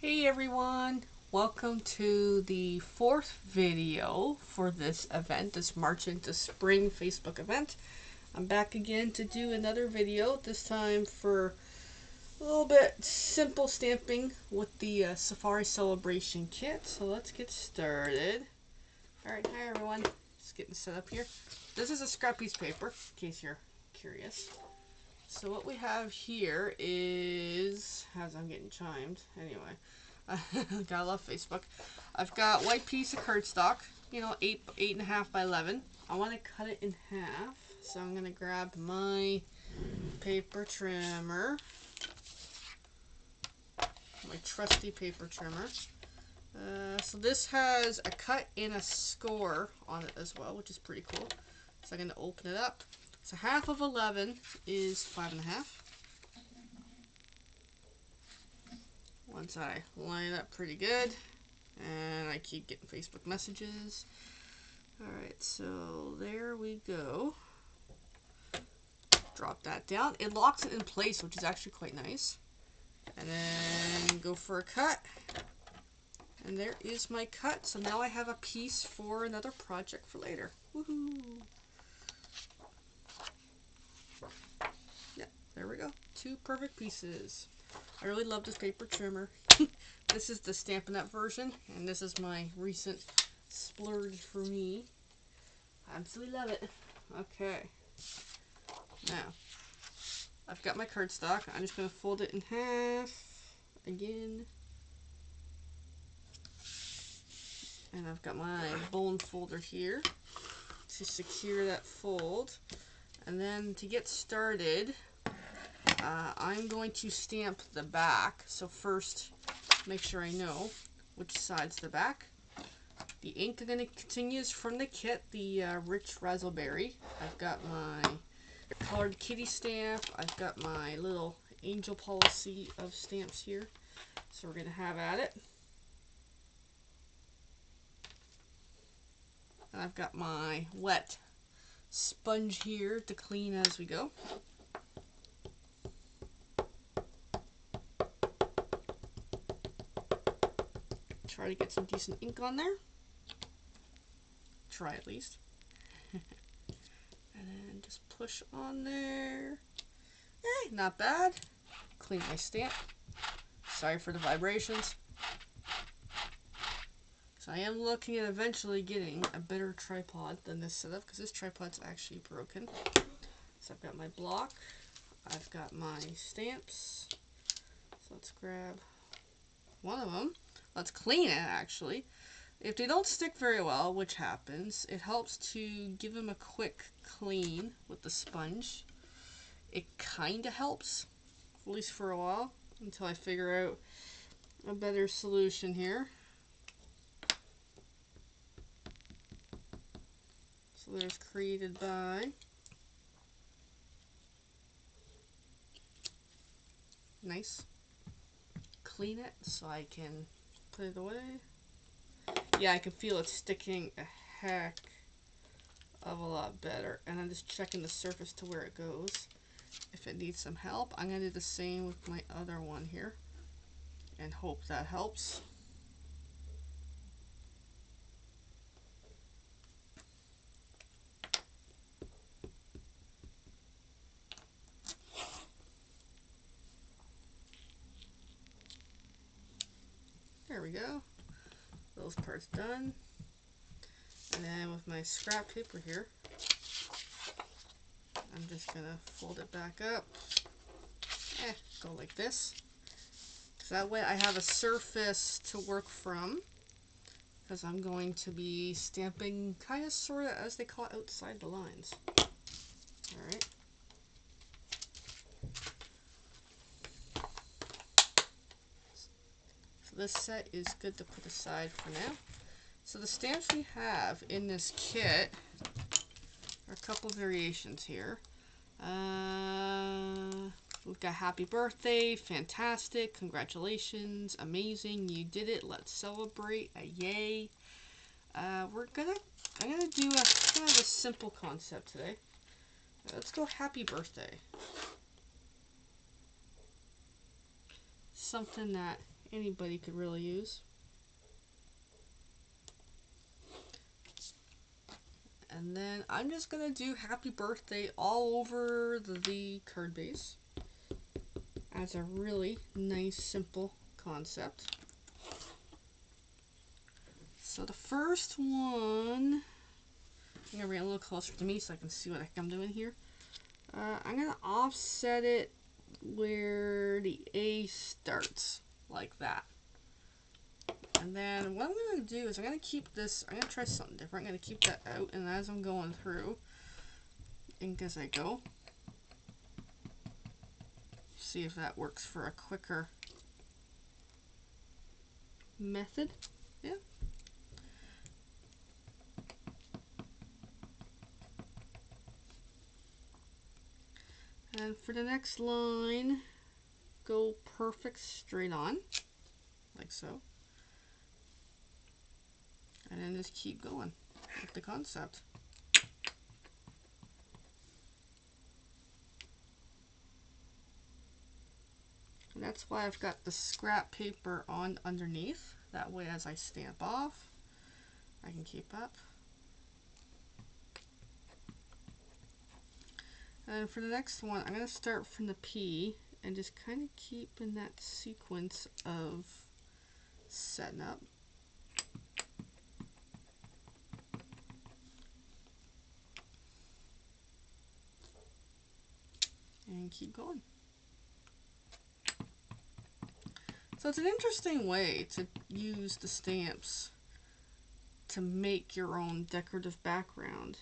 Hey everyone, welcome to the fourth video for this event, this March into Spring Facebook event. I'm back again to do another video, this time for a little bit simple stamping with the Safari Celebration kit. So let's get started. Alright, hi everyone, just getting set up here. This is a scrap piece of paper, in case you're curious. So what we have here is, as I'm getting chimed, anyway, gotta love Facebook. I've got white piece of cardstock, you know, 8.5 by 11. I want to cut it in half, so I'm gonna grab my paper trimmer, my trusty paper trimmer. So this has a cut and a score on it as well, which is pretty cool. So I'm gonna open it up. So half of 11 is 5.5. Once I line it up pretty good, and I keep getting Facebook messages. Alright, so there we go. Drop that down. It locks it in place, which is actually quite nice. And then go for a cut. And there is my cut. So now I have a piece for another project for later. Woohoo! There we go. 2 perfect pieces. I really love this paper trimmer. This is the Stampin' Up version, and this is my recent splurge for me. I absolutely love it. Okay. Now, I've got my cardstock. I'm just going to fold it in half again. And I've got my bone folder here to secure that fold. And then to get started, I'm going to stamp the back. So first, make sure I know which side's the back. The ink I'm going to continue is from the kit, the Rich Razzleberry. I've got my colored kitty stamp. I've got my little angel policy of stamps here. So we're going to have at it. And I've got my wet sponge here to clean as we go. Try to get some decent ink on there. Try at least. And then just push on there. Hey, not bad. Clean my stamp. Sorry for the vibrations. So I am looking at eventually getting a better tripod than this setup, because this tripod's actually broken. So I've got my block. I've got my stamps. So let's grab one of them. Let's clean it, actually. If they don't stick very well, which happens, it helps to give them a quick clean with the sponge. It kind of helps, at least for a while, until I figure out a better solution here. So there's created by. Nice. Clean it so I can put it away. Yeah, I can feel it sticking a heck of a lot better. And I'm just checking the surface to where it goes. If it needs some help, I'm going to do the same with my other one here. And hope that helps. There we go. Those parts done. And then with my scrap paper here, I'm just going to fold it back up. Go like this. So that way I have a surface to work from, because I'm going to be stamping kind of sort of, as they call it, outside the lines. Alright. So this set is good to put aside for now. So the stamps we have in this kit are a couple variations here. We've got happy birthday, fantastic, congratulations, amazing, you did it, let's celebrate, a yay. I'm gonna do a kind of a simple concept today. Let's go happy birthday. Something that anybody could really use. And then I'm just going to do happy birthday all over the card base as a really nice, simple concept. So the first one, I'm going to bring it a little closer to me so I can see what the heck I'm doing here. I'm going to offset it where the A starts, like that. And then what I'm going to do is I'm going to keep this, I'm going to try something different. I'm going to keep that out, and as I'm going through, ink as I go. See if that works for a quicker method. Yeah. And for the next line, go perfect straight on, like so. And then just keep going with the concept. And that's why I've got the scrap paper on underneath. That way as I stamp off, I can keep up. And for the next one, I'm going to start from the P and just kind of keep in that sequence of setting up. And keep going. So it's an interesting way to use the stamps to make your own decorative background.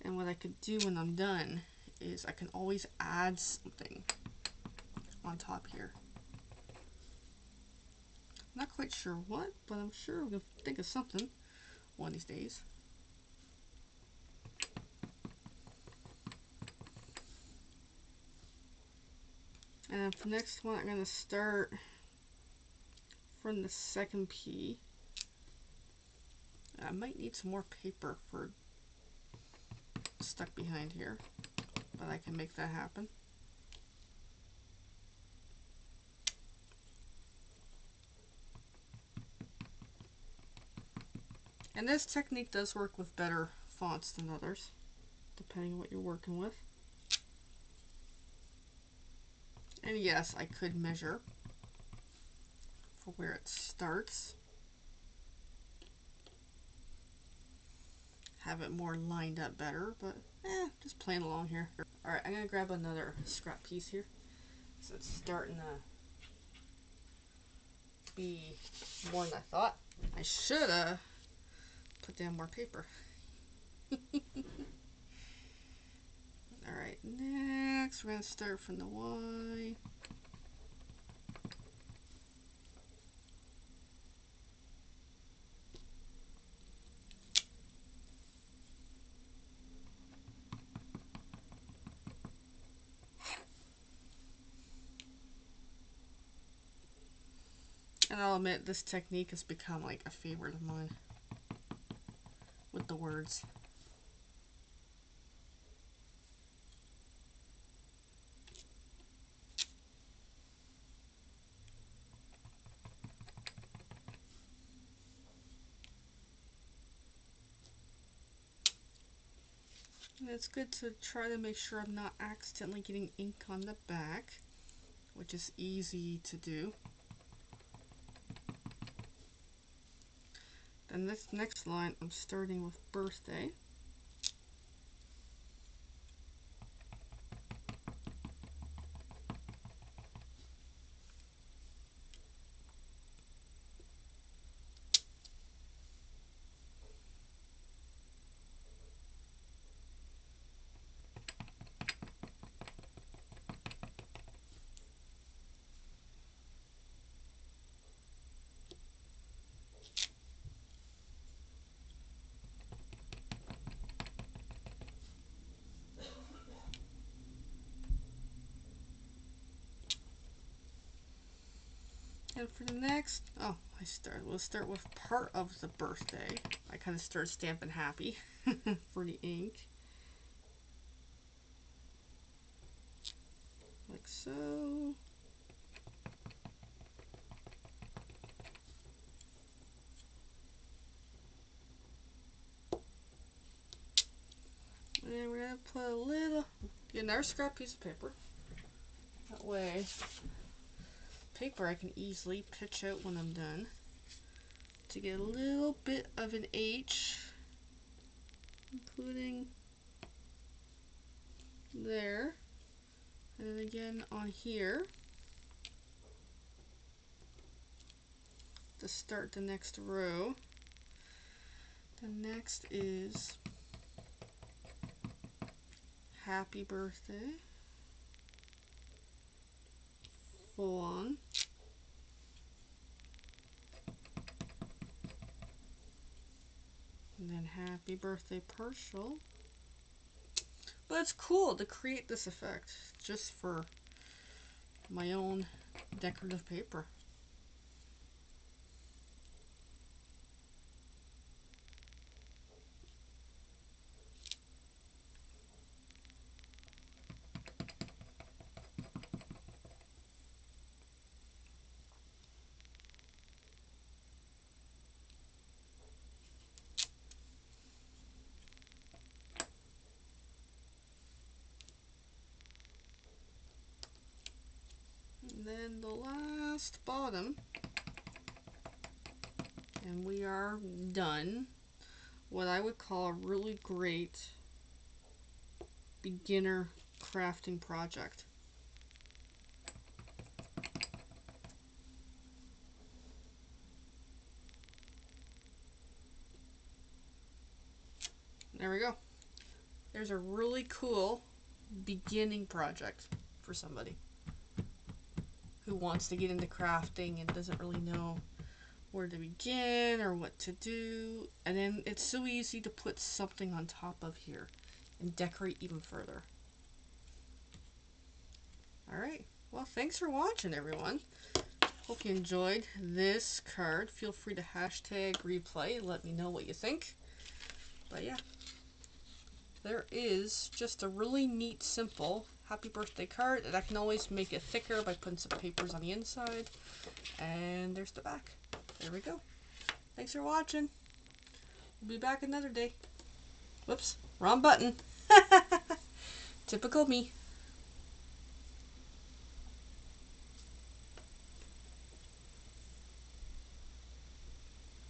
And what I could do when I'm done is I can always add something on top here. Not quite sure what, but I'm sure I'm going to think of something one of these days. And for the next one, I'm going to start from the second P. I might need some more paper for stuck behind here, but I can make that happen. And this technique does work with better fonts than others, depending on what you're working with. And yes, I could measure for where it starts. Have it more lined up better, but just playing along here. Alright, I'm going to grab another scrap piece here. So it's starting to be more than I thought. I should have put down more paper. Alright, next we're going to start from the Y. And I'll admit, this technique has become like a favorite of mine with the words. And it's good to try to make sure I'm not accidentally getting ink on the back, which is easy to do. Then this next line, I'm starting with birthday. And for the next, we'll start with part of the birthday. I kind of started stamping happy for the ink. Like so. And then we're going to put a little, get another scrap piece of paper. That way, paper I can easily pitch out when I'm done. To get a little bit of an H, including there. And then again on here. To start the next row. The next is happy birthday. Full on. And then happy birthday partial. But it's cool to create this effect just for my own decorative paper. And then the last bottom, and we are done. What I would call a really great beginner crafting project. There we go. There's a really cool beginning project for somebody who wants to get into crafting and doesn't really know where to begin or what to do. And then it's so easy to put something on top of here and decorate even further. Alright, well, thanks for watching, everyone. Hope you enjoyed this card. Feel free to hashtag replay and let me know what you think. But yeah, there is just a really neat, simple happy birthday card that I can always make it thicker by putting some papers on the inside. And there's the back. There we go. Thanks for watching. We'll be back another day. Whoops, wrong button. Typical me.